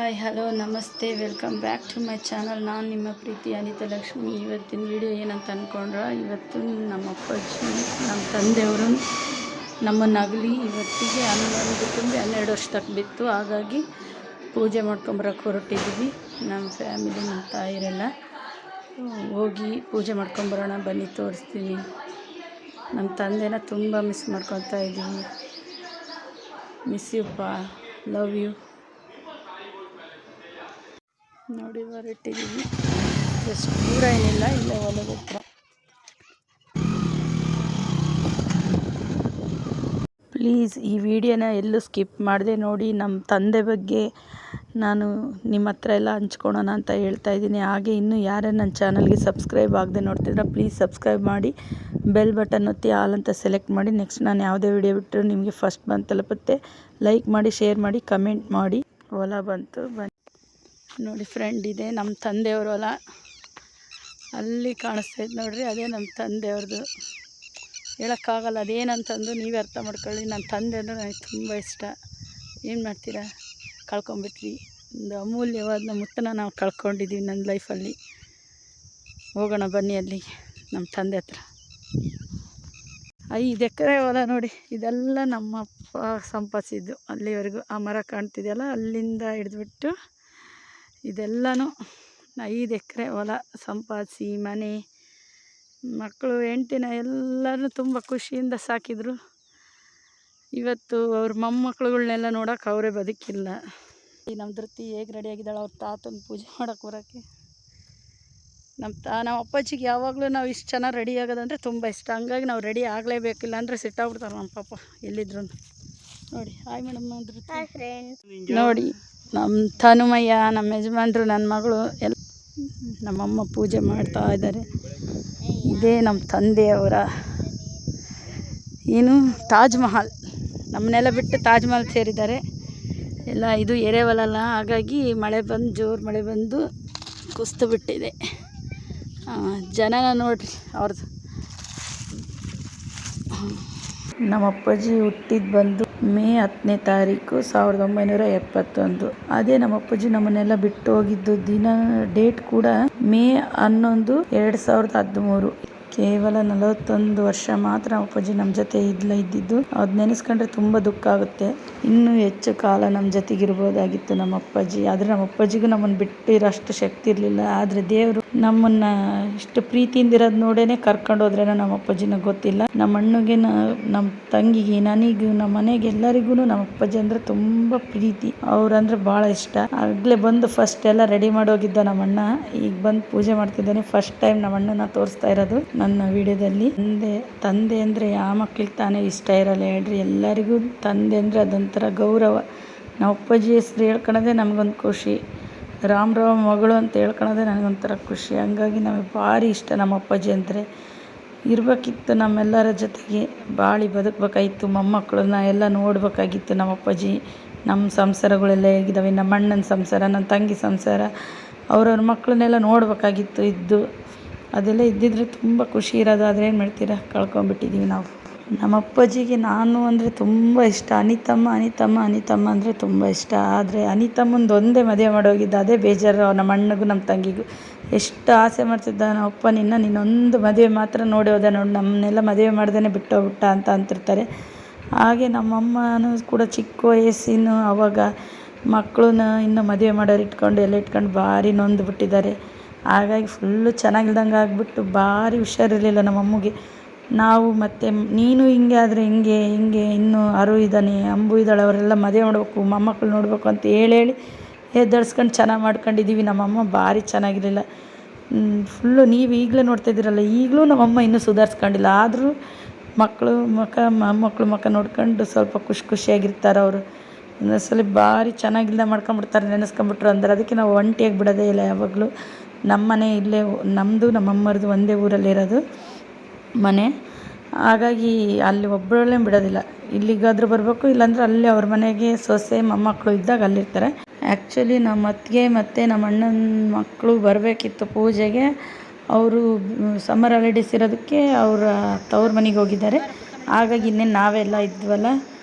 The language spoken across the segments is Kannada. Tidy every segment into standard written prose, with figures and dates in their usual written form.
ಹಾಯ್ ಹಲೋ ನಮಸ್ತೆ welcome back to my channel. ನಾನು ನಿಮ್ಮ ಪ್ರೀತಿ ಅನಿತಾ ಲಕ್ಷ್ಮಿ. ಇವತ್ತಿನ ವಿಡಿಯೋ ಏನಂತ ಅಂದ್ಕೊಂಡ್ರೆ, ಇವತ್ತು ನಮ್ಮ ಅಪ್ಪಾಜಿ ನಮ್ಮ ತಂದೆಯವರು ನಮ್ಮನ್ನಾಗಲಿ ಇವತ್ತಿಗೆ 11 ತುಂಬಿ 12 ವರ್ಷ ತಕ್ಕ ಬಿತ್ತು. ಹಾಗಾಗಿ ಪೂಜೆ ಮಾಡ್ಕೊಂಬರಕ್ಕೆ ಹೊರಟಿದ್ದೀವಿ. ನಮ್ಮ ಫ್ಯಾಮಿಲಿ ನಮ್ಮ ತಾಯಿರೆಲ್ಲ ಹೋಗಿ ಪೂಜೆ ಮಾಡ್ಕೊಂಬರೋಣ ಬನ್ನಿ, ತೋರಿಸ್ತೀನಿ. ನಮ್ಮ ತಂದೆನ ತುಂಬ ಮಿಸ್ ಮಾಡ್ಕೊತಾ ಇದ್ದೀವಿ. ಮಿಸ್ ಯು ಪಾ, ಲವ್ ಯು. ನೋಡಿ ಹೊರಟಿದ್ದೀವಿ. ಎಷ್ಟು ದೂರ ಏನಿಲ್ಲ, ಇಲ್ಲ ಹೊಲದ ಹತ್ರ. ಪ್ಲೀಸ್ ಈ ವಿಡಿಯೋನ ಎಲ್ಲೂ ಸ್ಕಿಪ್ ಮಾಡದೆ ನೋಡಿ. ನಮ್ಮ ತಂದೆ ಬಗ್ಗೆ ನಾನು ನಿಮ್ಮ ಹತ್ರ ಎಲ್ಲ ಹಂಚ್ಕೊಳೋಣ ಅಂತ ಹೇಳ್ತಾ ಇದ್ದೀನಿ. ಹಾಗೆ ಇನ್ನೂ ಯಾರು ನನ್ನ ಚಾನಲ್ಗೆ ಸಬ್ಸ್ಕ್ರೈಬ್ ಆಗದೆ ನೋಡ್ತಿದ್ರೆ ಪ್ಲೀಸ್ ಸಬ್ಸ್ಕ್ರೈಬ್ ಮಾಡಿ, ಬೆಲ್ ಬಟನ್ ಒತ್ತಿ ಆಲ್ ಅಂತ ಸೆಲೆಕ್ಟ್ ಮಾಡಿ. ನೆಕ್ಸ್ಟ್ ನಾನು ಯಾವುದೇ ವಿಡಿಯೋ ಬಿಟ್ಟರು ನಿಮಗೆ ಫಸ್ಟ್ ಬಂದು ತಲುಪುತ್ತೆ. ಲೈಕ್ ಮಾಡಿ, ಶೇರ್ ಮಾಡಿ, ಕಮೆಂಟ್ ಮಾಡಿ. ಹೊಲ ಬಂತು, ಬನ್ನಿ ನೋಡಿ. ಫ್ರೆಂಡ್ ಇದೆ ನಮ್ಮ ತಂದೆಯವ್ರ ಹೊಲ, ಅಲ್ಲಿ ಕಾಣಿಸ್ತೈತೆ ನೋಡ್ರಿ, ಅದೇ ನಮ್ಮ ತಂದೆಯವ್ರದ್ದು. ಹೇಳೋಕ್ಕಾಗಲ್ಲ ಅದೇನಂತಂದು ನೀವೇ ಅರ್ಥ ಮಾಡ್ಕೊಳ್ಳಿ. ನನ್ನ ತಂದೆ ಅಂದರೆ ನನಗೆ ತುಂಬ ಇಷ್ಟ. ಏನು ಮಾಡ್ತೀರಾ, ಕಳ್ಕೊಂಬಿಟ್ವಿ. ಒಂದು ಅಮೂಲ್ಯವಾದ ನಮ್ಮ ಮುತ್ತನ ನಾವು ಕಳ್ಕೊಂಡಿದ್ದೀವಿ ನನ್ನ ಲೈಫಲ್ಲಿ. ಹೋಗೋಣ ಬನ್ನಿ ಅಲ್ಲಿ ನಮ್ಮ ತಂದೆ ಹತ್ರ. 5 ಎಕರೆ ಹೊಲ ನೋಡಿ. ಇದೆಲ್ಲ ನಮ್ಮಪ್ಪ ಸಂಪಾದಿಸಿದ್ದು. ಅಲ್ಲಿವರೆಗೂ ಆ ಮರ ಕಾಣ್ತಿದೆಯಲ್ಲ, ಅಲ್ಲಿಂದ ಹಿಡಿದ್ಬಿಟ್ಟು ಇದೆಲ್ಲನೂ 5 ಎಕರೆ ಹೊಲ ಸಂಪಾದಿಸಿ, ಮನೆ, ಮಕ್ಕಳು, ಹೆಂಡ್ತಿನ ಎಲ್ಲರೂ ತುಂಬ ಖುಷಿಯಿಂದ ಸಾಕಿದರು. ಇವತ್ತು ಅವ್ರ ಮೊಮ್ಮಕ್ಕಳುಗಳ್ನೆಲ್ಲ ನೋಡೋಕೆ ಅವರೇ ಬದುಕಿಲ್ಲ. ನಮ್ಮ ಧೃತಿ ಹೇಗೆ ರೆಡಿಯಾಗಿದ್ದಾಳೆ ಅವ್ರ ತಾತನ ಪೂಜೆ ಮಾಡೋಕೆ ಬರೋಕ್ಕೆ. ನಮ್ಮ ಅಪ್ಪಾಜಿಗೆ ಯಾವಾಗಲೂ ನಾವು ಇಷ್ಟು ಚೆನ್ನಾಗಿ ರೆಡಿ ಆಗೋದಂದರೆ ತುಂಬ ಇಷ್ಟ. ಹಂಗಾಗಿ ನಾವು ರೆಡಿ ಆಗಲೇಬೇಕಿಲ್ಲ ಅಂದರೆ ಸಿಟ್ಟಾಗ್ಬಿಡ್ತಾರೆ ನಮ್ಮ ಪಾಪ ಎಲ್ಲಿದ್ರು. ನೋಡಿ, ಹಾಯ್ ಮೇಡಮ್. ಧೃತಿ ನೋಡಿ, ನಮ್ಮ ತನುಮಯ್ಯ, ನಮ್ಮ ಯಜಮಾನ್ರು, ನನ್ನ ಮಗಳು ಎಲ್ಲ ನಮ್ಮಮ್ಮ ಪೂಜೆ ಮಾಡ್ತಾ ಇದ್ದಾರೆ. ಇದೇ ನಮ್ಮ ತಂದೆಯವರ ಏನು ತಾಜ್ ಮಹಲ್. ನಮ್ಮನ್ನೆಲ್ಲ ಬಿಟ್ಟು ತಾಜ್ ಮಹಲ್ ಸೇರಿದ್ದಾರೆ ಎಲ್ಲ. ಇದು ಎರೆಹೊಲಲ್ಲ, ಹಾಗಾಗಿ ಮಳೆ ಬಂದು, ಜೋರು ಮಳೆ ಬಂದು ಕುಸ್ತು ಬಿಟ್ಟಿದೆ. ಜನನ ನೋಡ್ರಿ ಅವ್ರದ್ದು. ನಮ್ಮ ಅಪ್ಪಾಜಿ ಹುಟ್ಟಿದ್ದು ಬಂದು ಮೇ 10ನೇ ತಾರೀಕು 1971. ಅದೇ ನಮ್ಮ ಅಪ್ಪಾಜಿ ನಮ್ಮನ್ನೆಲ್ಲ ಬಿಟ್ಟು ಹೋಗಿದ್ದು ಡೇಟ್ ಕೂಡ ಮೇ 11, 2013. ಕೇವಲ 41 ವರ್ಷ ಮಾತ್ರ ನಮ್ಮ ಅಪ್ಪಾಜಿ ನಮ್ಮ ಜೊತೆ ಇದ್ದಿದ್ದು. ಅದು ನೆನೆಸ್ಕೊಂಡ್ರೆ ತುಂಬ ದುಃಖ ಆಗುತ್ತೆ. ಇನ್ನೂ ಹೆಚ್ಚು ಕಾಲ ನಮ್ಮ ಜೊತೆಗಿರ್ಬೋದಾಗಿತ್ತು ನಮ್ಮ ಅಪ್ಪಾಜಿ. ಆದರೆ ನಮ್ಮ ಅಪ್ಪಾಜಿಗೂ ನಮ್ಮನ್ನು ಬಿಟ್ಟಿರೋಷ್ಟು ಶಕ್ತಿ ಇರಲಿಲ್ಲ. ಆದರೆ ದೇವರು ನಮ್ಮನ್ನು ಇಷ್ಟು ಪ್ರೀತಿಯಿಂದ ಇರೋದು ನೋಡೇ ಕರ್ಕೊಂಡು ಹೋದ್ರೇನೋ ನಮ್ಮ ಅಪ್ಪಾಜಿನ ಗೊತ್ತಿಲ್ಲ. ನಮ್ಮ ಅಣ್ಣಗೆ, ನಮ್ಮ ತಂಗಿಗೆ, ನನಗೂ, ನಮ್ಮ ಮನೆಗೆ ಎಲ್ಲರಿಗೂ ನಮ್ಮ ಅಪ್ಪಾಜಿ ಅಂದರೆ ತುಂಬ ಪ್ರೀತಿ. ಅವ್ರಂದ್ರೆ ಭಾಳ ಇಷ್ಟ. ಆಗಲೇ ಬಂದು ಫಸ್ಟ್ ಎಲ್ಲ ರೆಡಿ ಮಾಡೋಗಿದ್ದ ನಮ್ಮ ಅಣ್ಣ. ಈಗ ಬಂದು ಪೂಜೆ ಮಾಡ್ತಿದ್ದಾನೆ. ಫಸ್ಟ್ ಟೈಮ್ ನಮ್ಮ ಅಣ್ಣನ ತೋರಿಸ್ತಾ ಇರೋದು ನನ್ನ ವಿಡಿಯೋದಲ್ಲಿ. ತಂದೆ ಅಂದರೆ ಯಾವ ಮಕ್ಳಿಗೆ ತಾನೇ ಇಷ್ಟ ಇರಲ್ಲ ಹೇಳ್ರಿ. ಎಲ್ಲರಿಗೂ ತಂದೆ ಅಂದರೆ ಅದೊಂಥರ ಗೌರವ. ನಮ್ಮ ಅಪ್ಪಾಜಿ ಹೆಸ್ರು ಹೇಳ್ಕೊಳೋದೇ ನಮಗೊಂದು ಖುಷಿ. ರಾಮರಾವ್ ಮಗಳು ಅಂತ ಹೇಳ್ಕೊಳೋದೇ ನನಗೊಂಥರ ಖುಷಿ. ಹಂಗಾಗಿ ನಮಗೆ ಭಾರಿ ಇಷ್ಟ ನಮ್ಮ ಅಪ್ಪಾಜಿ ಅಂದರೆ. ಇರಬೇಕಿತ್ತು ನಮ್ಮೆಲ್ಲರ ಜೊತೆಗೆ, ಬಾಳಿ ಬದುಕಬೇಕಾಗಿತ್ತು. ಮೊಮ್ಮಕ್ಕಳನ್ನ ಎಲ್ಲ ನೋಡಬೇಕಾಗಿತ್ತು ನಮ್ಮ ಅಪ್ಪಾಜಿ. ನಮ್ಮ ಸಂಸಾರಗಳೆಲ್ಲ ಹೇಗಿದ್ದಾವೆ, ನಮ್ಮ ಅಣ್ಣನ ಸಂಸಾರ, ನನ್ನ ತಂಗಿ ಸಂಸಾರ, ಅವ್ರವ್ರ ಮಕ್ಕಳನ್ನೆಲ್ಲ ನೋಡಬೇಕಾಗಿತ್ತು. ಅದೆಲ್ಲ ಇದ್ದಿದ್ರೆ ತುಂಬ ಖುಷಿ ಇರೋದು. ಆದರೆ ಏನು ಮಾಡ್ತೀರಾ, ಕಳ್ಕೊಂಬಿಟ್ಟಿದ್ದೀವಿ ನಾವು. ನಮ್ಮ ಅಪ್ಪಾಜಿಗೆ ನಾನು ಅಂದರೆ ತುಂಬ ಇಷ್ಟ. ಅನಿತಮ್ಮ ಅಂದರೆ ತುಂಬ ಇಷ್ಟ. ಆದರೆ ಅನಿತಮ್ಮಂದು ಒಂದೇ ಮದುವೆ ಮಾಡೋಗಿದ್ದ, ಅದೇ ಬೇಜಾರು ನಮ್ಮ ಅಣ್ಣಗೂ ನಮ್ಮ ತಂಗಿಗೂ. ಎಷ್ಟು ಆಸೆ ಮಾಡ್ತಿದ್ದ ನಮ್ಮ ಅಪ್ಪ, ನೀನೊಂದು ಮದುವೆ ಮಾತ್ರ ನೋಡಿ ಹೋದ ನೋಡಿ, ನಮ್ಮನ್ನೆಲ್ಲ ಮದುವೆ ಮಾಡ್ದೇ ಬಿಟ್ಟೋಗ್ಬಿಟ್ಟ ಅಂತ ಅಂತಿರ್ತಾರೆ. ಹಾಗೆ ನಮ್ಮಮ್ಮನೂ ಕೂಡ ಚಿಕ್ಕ ವಯಸ್ಸಿನ ಅವಾಗ ಮಕ್ಕಳನ್ನ ಇನ್ನೂ ಮದುವೆ ಮಾಡೋರು ಇಟ್ಕೊಂಡು ಎಲ್ಲ ಇಟ್ಕೊಂಡು ಭಾರಿ ನೊಂದು ಬಿಟ್ಟಿದ್ದಾರೆ. ಹಾಗಾಗಿ ಫುಲ್ಲು ಚೆನ್ನಾಗಿಲ್ದಂಗೆ ಆಗಿಬಿಟ್ಟು ಭಾರಿ ಹುಷಾರಿರಲಿಲ್ಲ ನಮ್ಮ ಅಮ್ಮಗೆ. ನಾವು ಮತ್ತು ನೀನು ಹಿಂಗೆ ಆದರೆ ಹಿಂಗೆ ಇನ್ನೂ ಅರು ಇದ್ದಾನೆ, ಅಂಬು ಇದ್ದಾಳೆ, ಅವರೆಲ್ಲ ಮದುವೆ ಮಾಡಬೇಕು, ಮೊಮ್ಮಕ್ಕಳು ನೋಡಬೇಕು ಅಂತ ಹೇಳಿ ಎದ್ದಳ್ಸ್ಕೊಂಡು ಚೆನ್ನಾಗಿ ಮಾಡ್ಕೊಂಡಿದ್ದೀವಿ. ನಮ್ಮಮ್ಮ ಭಾರಿ ಚೆನ್ನಾಗಿರಲಿಲ್ಲ. ಫುಲ್ಲು ನೀವು ಈಗಲೇ ನೋಡ್ತಾಯಿದ್ದೀರಲ್ಲ, ಈಗಲೂ ನಮ್ಮಮ್ಮ ಇನ್ನೂ ಸುಧಾರಿಸ್ಕೊಂಡಿಲ್ಲ. ಆದರೂ ಮೊಮ್ಮಕ್ಕಳು ಮುಖ ನೋಡ್ಕೊಂಡು ಸ್ವಲ್ಪ ಖುಷಿಯಾಗಿರ್ತಾರೆ ಅವರು. ಒಂದೊಂದ್ಸಲ ಭಾರಿ ಚೆನ್ನಾಗಿಲ್ದ ಮಾಡ್ಕೊಂಬಿಡ್ತಾರೆ, ನೆನೆಸ್ಕೊಂಬಿಟ್ರು ಅಂದ್ರೆ. ಅದಕ್ಕೆ ನಾವು ಒಂಟಿಯಾಗಿ ಬಿಡೋದೇ ಇಲ್ಲ ಯಾವಾಗಲೂ. ನಮ್ಮ ಮನೆ ಇಲ್ಲೇ, ನಮ್ಮದು ನಮ್ಮಮ್ಮರದು ಒಂದೇ ಊರಲ್ಲಿರೋದು ಮನೆ. ಹಾಗಾಗಿ ಅಲ್ಲಿ ಒಬ್ಬರಲ್ಲೇ ಬಿಡೋದಿಲ್ಲ. ಇಲ್ಲಿಗಾದರೂ ಬರಬೇಕು, ಇಲ್ಲಾಂದ್ರೆ ಅಲ್ಲೇ ಅವ್ರ ಮನೆಗೆ ಸೊಸೆ ಮೊಮ್ಮಕ್ಕಳು ಇದ್ದಾಗ ಅಲ್ಲಿರ್ತಾರೆ. ಆ್ಯಕ್ಚುಲಿ ನಮ್ಮ ಅತ್ತಿಗೆ ಮತ್ತು ನಮ್ಮ ಅಣ್ಣನ ಮಕ್ಕಳು ಬರಬೇಕಿತ್ತು ಪೂಜೆಗೆ. ಅವರು ಸಮ್ಮರ್ ಹಾಲಿಡೇಸ್ ಇರೋದಕ್ಕೆ ಅವರ ತವ್ರ ಮನೆಗೆ ಹೋಗಿದ್ದಾರೆ. ಹಾಗಾಗಿ ಇನ್ನೇನು ನಾವೆಲ್ಲ ಇದ್ವಲ್ಲ,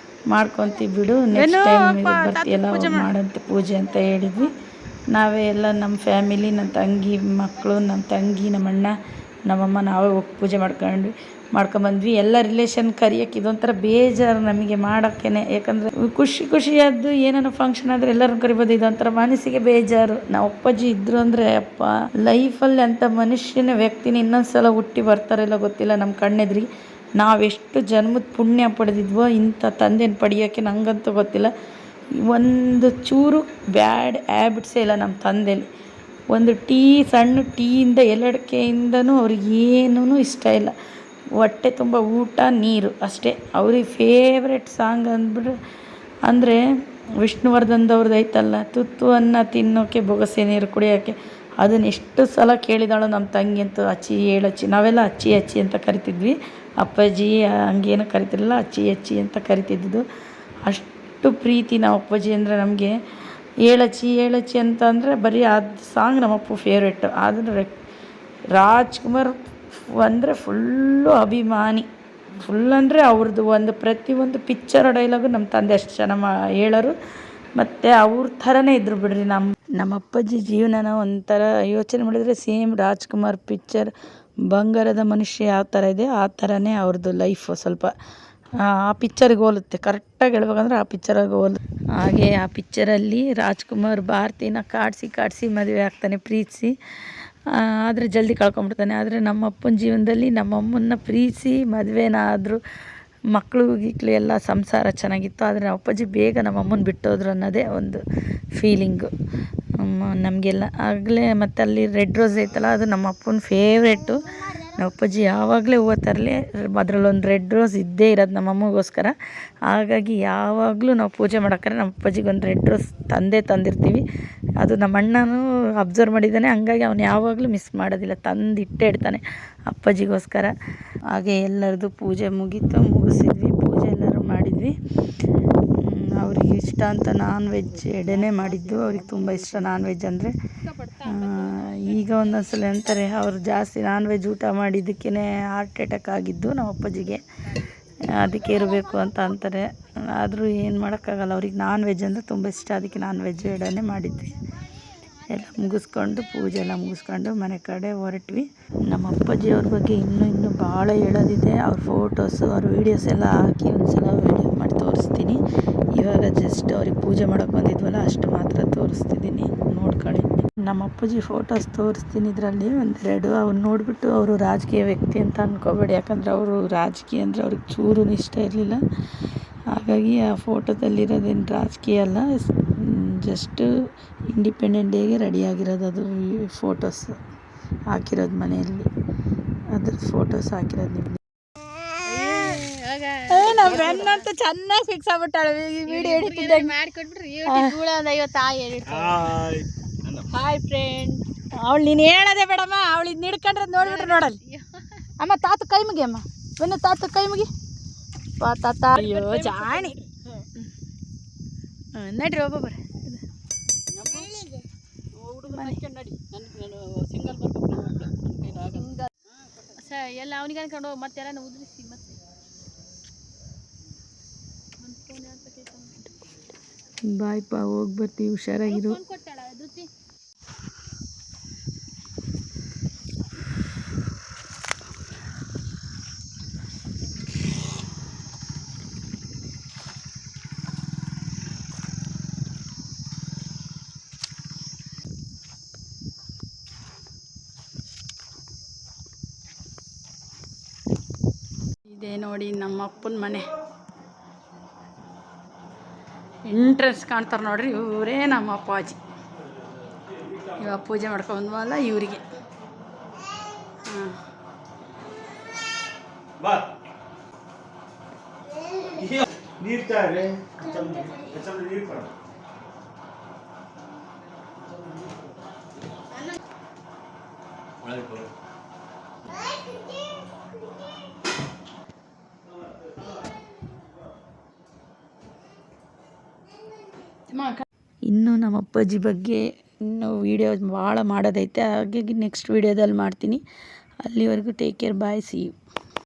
ಮಾಡ್ಕೊತೀವಿ ಬಿಡು, ನೆಕ್ಸ್ಟ್ ಟೈಮ್ ಬರ್ತೀಯಲ್ಲ ಮಾಡೋಂಥ ಪೂಜೆ ಅಂತ ಹೇಳಿದ್ವಿ. ನಾವೇ ಎಲ್ಲ ನಮ್ಮ ಫ್ಯಾಮಿಲಿ, ನನ್ನ ತಂಗಿ ಮಕ್ಕಳು, ನಮ್ಮ ತಂಗಿ, ನಮ್ಮ ಅಣ್ಣ, ನಮ್ಮಮ್ಮ ನಾವೇ ಹೋಗಿ ಪೂಜೆ ಮಾಡ್ಕೊಂಬಂದ್ವಿ. ಎಲ್ಲ ರಿಲೇಷನ್ ಕರಿಯೋಕ್ಕೆ ಇದೊಂಥರ ಬೇಜಾರು ನಮಗೆ ಮಾಡೋಕ್ಕೇ. ಯಾಕಂದರೆ ಖುಷಿಯಾದ್ದು ಏನಾರ ಫಂಕ್ಷನ್ ಆದರೆ ಎಲ್ಲರನ್ನು ಕರಿಬೋದು, ಇದೊಂಥರ ಮನಸ್ಸಿಗೆ ಬೇಜಾರು. ನಾವು ಅಪ್ಪಾಜಿ ಇದ್ದರು ಅಂದರೆ ಅಪ್ಪ ಲೈಫಲ್ಲಿ ಅಂಥ ಮನುಷ್ಯನ ವ್ಯಕ್ತಿನ ಇನ್ನೊಂದು ಸಲ ಹುಟ್ಟಿ ಬರ್ತಾರಿಲ್ಲ ಗೊತ್ತಿಲ್ಲ. ನಮ್ಮ ಕಣ್ಣೆದ್ರಿಗೆ ನಾವೆಷ್ಟು ಜನ್ಮದ ಪುಣ್ಯ ಪಡೆದಿದ್ವೋ ಇಂಥ ತಂದೆನ ಪಡೆಯೋಕ್ಕೆ ನನಗಂತೂ ಗೊತ್ತಿಲ್ಲ. ಒಂದು ಚೂರು ಬ್ಯಾಡ್ ಹ್ಯಾಬಿಟ್ಸೇ ಇಲ್ಲ ನಮ್ಮ ತಂದೆಯಲ್ಲಿ. ಒಂದು ಸಣ್ಣ ಟೀಯಿಂದ ಎಲ್ಲಡಿಕೆಯಿಂದನೂ ಅವ್ರಿಗೇನೂ ಇಷ್ಟ ಇಲ್ಲ. ಹೊಟ್ಟೆ ತುಂಬ ಊಟ ನೀರು ಅಷ್ಟೇ. ಅವ್ರಿಗೆ ಫೇವ್ರೆಟ್ ಸಾಂಗ್ ಅಂದರೆ ವಿಷ್ಣುವರ್ಧನ್ದವ್ರದ್ದು ಐತಲ್ಲ, ತುತ್ತು ಅನ್ನ ತಿನ್ನೋಕ್ಕೆ ಬೊಗಸೆ ನೀರು ಕುಡಿಯೋಕ್ಕೆ. ಅದನ್ನ ಎಷ್ಟು ಸಲ ಕೇಳಿದಾಳೋ ನಮ್ಮ ತಂಗಿ ಅಂತೂ. ಅಚ್ಚಿ ಹೇಳಚ್ಚಿ, ನಾವೆಲ್ಲ ಅಚ್ಚಿ ಅಂತ ಕರಿತಿದ್ವಿ. ಅಪ್ಪಾಜಿ ಹಂಗೇನು ಕರಿತಿರಲಿಲ್ಲ, ಅಚ್ಚಿ ಅಂತ ಕರಿತಿದ್ದು. ಅಷ್ಟು ಪ್ರೀತಿ ನಮ್ಮ ಅಪ್ಪಾಜಿ ಅಂದರೆ ನಮಗೆ. ಹೇಳಚ್ಚಿ ಅಂತ ಅಂದರೆ ಬರೀ ಅದು ಸಾಂಗ್ ನಮ್ಮಪ್ಪ ಫೇವ್ರೆಟ್ಟು. ಆದರೆ ರಾಜ್ಕುಮಾರ್ ಅಂದರೆ ಫುಲ್ಲು ಅಭಿಮಾನಿ. ಫುಲ್ ಅಂದರೆ ಅವ್ರದ್ದು ಪ್ರತಿಯೊಂದು ಪಿಕ್ಚರ್ ಡೈಲಾಗು ನಮ್ಮ ತಂದೆ ಅಷ್ಟು ಚೆನ್ನಾಗಿ ಹೇಳೋರು. ಮತ್ತು ಅವ್ರ ಥರನೇ ಇದ್ರು ಬಿಡ್ರಿ. ನಮ್ಮ ಅಪ್ಪಾಜಿ ಜೀವನನ ಒಂಥರ ಯೋಚನೆ ಮಾಡಿದರೆ ಸೇಮ್ ರಾಜ್ಕುಮಾರ್ ಪಿಕ್ಚರ್ ಬಂಗಾರದ ಮನುಷ್ಯ ಯಾವ ಥರ ಇದೆ ಆ ಥರನೇ ಅವ್ರದ್ದು ಲೈಫು. ಸ್ವಲ್ಪ ಆ ಪಿಕ್ಚರ್ಗೆ ಹೋಲುತ್ತೆ. ಕರೆಕ್ಟಾಗಿ ಹೇಳ್ಬೇಕಂದ್ರೆ ಆ ಪಿಕ್ಚರಾಗಿ ಹೋಲುತ್ತೆ. ಹಾಗೆ ಆ ಪಿಕ್ಚರಲ್ಲಿ ರಾಜ್ಕುಮಾರ್ ಭಾರತಿನ ಕಾಡಿಸಿ ಮದುವೆ ಆಗ್ತಾನೆ, ಪ್ರೀತಿಸಿ. ಆದರೆ ಜಲ್ದಿ ಕಳ್ಕೊಂಬಿಡ್ತಾನೆ. ಆದರೆ ನಮ್ಮ ಅಪ್ಪನ ಜೀವನದಲ್ಲಿ ನಮ್ಮಮ್ಮನ್ನ ಪ್ರೀತಿಸಿ ಮದುವೆನಾದರೂ ಮಕ್ಕಳು ಎಲ್ಲ ಸಂಸಾರ ಚೆನ್ನಾಗಿತ್ತು. ಆದರೆ ನಮ್ಮ ಅಪ್ಪಾಜಿ ಬೇಗ ನಮ್ಮಮ್ಮನ ಬಿಟ್ಟೋದ್ರು ಅನ್ನೋದೇ ಒಂದು ಫೀಲಿಂಗು ನಮಗೆಲ್ಲ. ಆಗಲೇ ಮತ್ತು ಅಲ್ಲಿ ರೆಡ್ ರೋಸ್ ಐತಲ್ಲ, ಅದು ನಮ್ಮ ಅಪ್ಪನ ಫೇವ್ರೇಟು. ನಮ್ಮ ಅಪ್ಪಾಜಿ ಯಾವಾಗಲೇ ಹೂವು ತರಲಿ ಅದರಲ್ಲೊಂದು ರೆಡ್ ರೋಸ್ ಇದ್ದೇ ಇರೋದು ನಮ್ಮಮ್ಮಗೋಸ್ಕರ. ಹಾಗಾಗಿ ಯಾವಾಗಲೂ ನಾವು ಪೂಜೆ ಮಾಡೋಕ್ಕಾರೆ ನಮ್ಮ ಅಪ್ಪಾಜಿಗೆ ಒಂದು ರೆಡ್ ರೋಸ್ ತಂದಿರ್ತೀವಿ. ಅದು ನಮ್ಮ ಅಣ್ಣನೂ ಅಬ್ಸರ್ವ್ ಮಾಡಿದ್ದಾನೆ. ಹಂಗಾಗಿ ಅವನು ಯಾವಾಗಲೂ ಮಿಸ್ ಮಾಡೋದಿಲ್ಲ, ತಂದಿಟ್ಟೇ ಇಡ್ತಾನೆ ಅಪ್ಪಾಜಿಗೋಸ್ಕರ. ಹಾಗೆ ಎಲ್ಲರದು ಪೂಜೆ ಮುಗಿಸಿದ್ವಿ. ಪೂಜೆ ಎಲ್ಲರೂ ಮಾಡಿದ್ವಿ. ಅವ್ರಿಗೆ ಇಷ್ಟ ಅಂತ ನಾನ್ ವೆಜ್ ಎಡೆನೇ ಮಾಡಿದ್ದು. ಅವ್ರಿಗೆ ತುಂಬ ಇಷ್ಟ ನಾನ್ ವೆಜ್ ಅಂದರೆ. ಈಗ ಒಂದೊಂದು ಸಲ ಅಂತಾರೆ ಅವರು ಜಾಸ್ತಿ ನಾನ್ ವೆಜ್ ಊಟ ಮಾಡಿದ್ದಕ್ಕೇ ಹಾರ್ಟ್ ಅಟ್ಯಾಕ್ ಆಗಿದ್ದು ನಮ್ಮ ಅಪ್ಪಾಜಿಗೆ, ಅದಕ್ಕೆ ಇರಬೇಕು ಅಂತ ಅಂತಾರೆ. ಆದರೂ ಏನು ಮಾಡೋಕ್ಕಾಗಲ್ಲ, ಅವ್ರಿಗೆ ನಾನ್ ವೆಜ್ ಅಂದರೆ ತುಂಬ ಇಷ್ಟ. ಅದಕ್ಕೆ ನಾನ್ ವೆಜ್ ಎಡೆನೇ ಮಾಡಿದ್ವಿ. ಎಲ್ಲ ಮುಗಿಸ್ಕೊಂಡು ಪೂಜೆ ಎಲ್ಲ ಮುಗಿಸ್ಕೊಂಡು ಮನೆ ಕಡೆ ಹೊರಟ್ವಿ. ನಮ್ಮ ಅಪ್ಪಾಜಿಯವ್ರ ಬಗ್ಗೆ ಇನ್ನೂ ಭಾಳ ಹೇಳೋದಿದೆ. ಅವ್ರ ಫೋಟೋಸು ಅವ್ರ ವೀಡಿಯೋಸ್ ಎಲ್ಲ ಹಾಕಿ ಒಂದು ಸಲ ವೀಡಿಯೋ ಮಾಡಿ ತೋರಿಸ್ತೀನಿ. ಇವಾಗ ಜಸ್ಟ್ ಅವ್ರಿಗೆ ಪೂಜೆ ಮಾಡೋಕ್ಕೆ ಬಂದಿದ್ವಲ್ಲ ಅಷ್ಟು ಮಾತ್ರ ತೋರಿಸ್ತಿದ್ದೀನಿ, ನೋಡ್ಕೊಳ್ಳಿ. ನಮ್ಮ ಅಪ್ಪಾಜಿ ಫೋಟೋಸ್ ತೋರಿಸ್ತೀನಿ. ಇದರಲ್ಲಿ ಒಂದೆರಡು ಅವ್ರು ನೋಡಿಬಿಟ್ಟು ಅವರು ರಾಜಕೀಯ ವ್ಯಕ್ತಿ ಅಂತ ಅಂದ್ಕೋಬೇಡಿ. ಯಾಕಂದರೆ ಅವರು ರಾಜಕೀಯ ಅಂದರೆ ಅವ್ರಿಗೆ ಚೂರು ಇಷ್ಟ ಇರಲಿಲ್ಲ. ಹಾಗಾಗಿ ಆ ಫೋಟೋದಲ್ಲಿರೋದೇನು ರಾಜಕೀಯ ಅಲ್ಲ, ಜಸ್ಟ್ ಇಂಡಿಪೆಂಡೆಂಟ್ ಡೇಗೆ ರೆಡಿಯಾಗಿರೋದು. ಅದು ಫೋಟೋಸ್ ಹಾಕಿರೋದು ಮನೆಯಲ್ಲಿ, ಅದ್ರ ಫೋಟೋಸ್ ಹಾಕಿರೋದು ನಿಮಗೆ. ಅಂತ ಚೆನ್ನಾಗಿ ಫಿಕ್ಸ್ ಆಗ್ಬಿಟ್ಟಾಳೆ ವಿಡಿಯೋ ಎಡಿಟಿದ್ದಾಗ. Hi friend. ಅವಳು ನೀನು ಹೇಳೋದೇ ಬೇಡಮ್ಮ, ಅವಳು ಇದು ನಿಡ್ಕೊಂಡ್ರೆ ನೋಡ್ಬಿಟ್ರೆ ನೋಡಲ್ಲಿ. ಅಮ್ಮ ತಾತ ಕೈ ಮುಗಿ, ಅಮ್ಮ ಬನ್ನಿ ತಾತ ಕೈ ಮುಗಿ. ತಾತ ಅಯ್ಯೋ ಜಾಣಿ. ನಡ್ರಿ ಒಬ್ಬೊಬ್ಬರ ಎಲ್ಲ ಅವನಿಗೆ ಅನ್ಕೊಂಡು ಹೋಗಿ ಮತ್ತೆಲ್ಲ ಉದ್ರಿಸಿ ಮತ್ತೆ ಬಾಯ್ಪ ಹೋಗಿ ಬರ್ತೀವಿ, ಹುಷಾರಾಗಿರು. ಇದೇ ನೋಡಿ ನಮ್ಮ ಅಪ್ಪನ ಮನೆ ಎಂಟ್ರೆನ್ಸ್ ಕಾಣ್ತಾರೆ ನೋಡ್ರಿ, ಇವರೇ ನಮ್ಮ ಅಪ್ಪಾಜಿ. ಇವಾಗ ಪೂಜೆ ಮಾಡ್ಕೊಂಡ್ವಲ್ಲ ಇವರಿಗೆ. ಇನ್ನು ನಮ್ಮ ಅಪ್ಪಾಜಿ ಬಗ್ಗೆ ಇನ್ನೂ ವೀಡಿಯೋ ಭಾಳ ಮಾಡೋದೈತೆ. ಹಾಗಾಗಿ ನೆಕ್ಸ್ಟ್ ವೀಡಿಯೋದಲ್ಲಿ ಮಾಡ್ತೀನಿ. ಅಲ್ಲಿವರೆಗೂ take care, bye, see you.